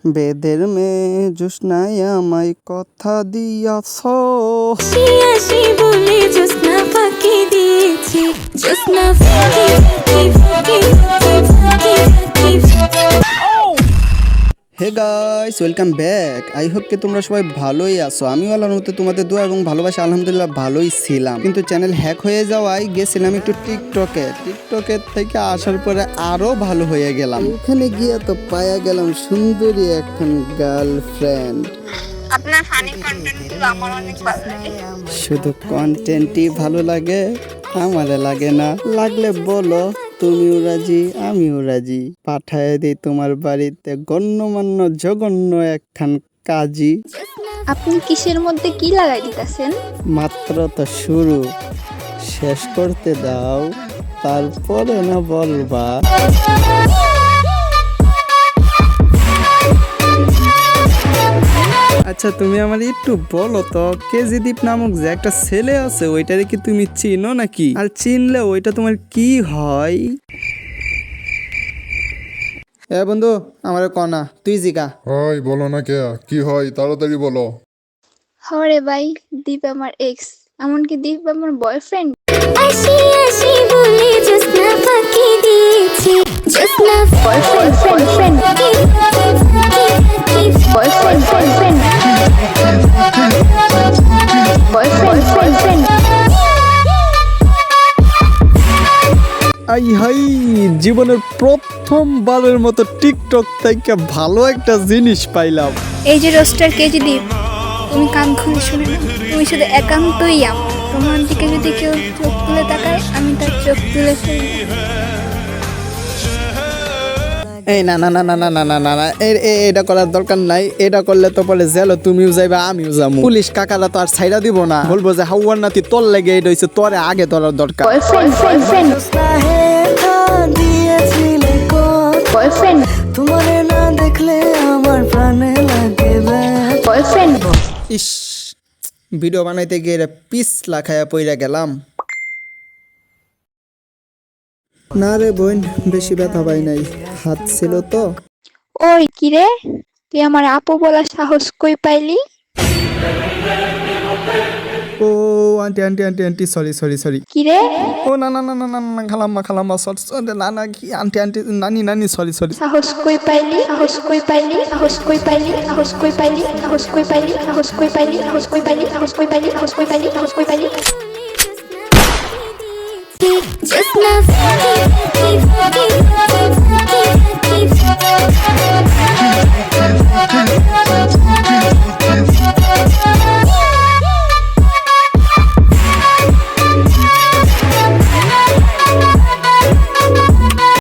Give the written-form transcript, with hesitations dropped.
বেদের মেয়ে জোৎস্নায় আমায় কথা দিয়াছ, আসি বলে জোৎস্না ফাঁকি দিয়েছি, জোৎস্না ফাঁকি ফাঁকি ফাঁকি ফাঁকি ফাঁকি। Hey guys, welcome back. I hope কি তোমরা সবাই ভালোই আছো। আমিও আল্লাহর মধ্যে তোমাদের দোয়া এবং ভালোবাসা আলহামদুলিল্লাহ ভালোই ছিলাম, কিন্তু চ্যানেল হ্যাক হয়ে যাওয়ায় গেছিলাম একটু টিকটকের থেকে আসার পরে আরো ভালো হয়ে গেলাম। ওখানে গিয়ে তো পায়া গেলাম সুন্দরী একখান গার্লফ্রেন্ড। আপনার ফানি কন্টেন্টগুলো আমার অনেক ভালো লাগে। শুধু কন্টেন্টই ভালো লাগে, আমারে লাগে না? লাগলে বলো, তুমিও রাজি আমিও রাজি। পাঠায় দিই তোমার বাড়িতে গণ্যমান্য জঘন্য একখান কাজী। আপনি কিসের মধ্যে কি লাগাই দিতেছেন? মাত্র তো শুরু, শেষ করতে দাও, তারপরে না বলবা। আচ্ছা, তুমি আমার একটু বলো তো, কেজিদীপ নামক যে একটা ছেলে আছে ওইটারে কি তুমি চিনো নাকি? আর চিনলে ওইটা তোমার কি হয়? এ বন্ধু, আমার কনা তুই জিকা। হয় বলো না কে, কি হয় তাড়াতাড়ি বলো। হরে ভাই, দীপ আমার এক্স, এমনকি দীপ আমার বয়ফ্রেন্ড। আসি বলে জোৎস্না ফাঁকি দিয়েছি, জোৎস্না বয়ফ্রেন্ড ফ্রেন্ড ফাঁকি ফাঁকি boyfriend friend boyfriend friend. I hi, জীবনের প্রথমবারের মতো টিকটক থেকে ভালো একটা জিনিস পাইলাম। এই যে রোস্টার কেজি দীপ, তুমি কান খুলে শুনে নাও, তুমি শুধু একান্তই আমার। তোমার দিকে যদি কেউ চোখ তুলে তাকায়, আমি তার চোখ তুলে ফেলবো। এই না না না না না না না না না, এটা করার দরকার নাই। এটা করলে তো বলে জেলো তুমিও যাইবা আমিও যাবো। পুলিশ কাকারা তো আর ছাইরা দিব না, বলবো যে হাওয়ার নাতি তোর লেগে এটা হইছে, তোরে আগে ধরার দরকার। বয়ফ্রেন্ড ফ্রেন্ড বয়ফ্রেন্ড তোমারে না দেখলে আমার প্রাণে লাগে বয়ফ্রেন্ড। ইস, ভিডিও বানাইতে গিয়ে পিছলা খায়া পইরা গেলাম। না রে বোন, বেশি ব্যথা পাই নাই, হাত ছিল তো। ওই কিরে, তুই আমার আপু বলার সাহস কই পাইলি? ও aunty aunty aunty aunty, sorry sorry sorry. কিরে, ও না না না না না না, খালাম্মা সরি, না না কি আন্টি আন্টি নানি নানি সরি সরি। সাহস কই পাইলি? সাহস কই পাইলি? সাহস কই পাইলি? সাহস কই পাইলি? সাহস কই পাইলি? সাহস কই পাইলি? সাহস কই পাইলি? সাহস কই পাইলি? সাহস কই পাইলি? সাহস কই পাইলি? জোৎস্না ফাঁকি ফাঁকি ফাঁকি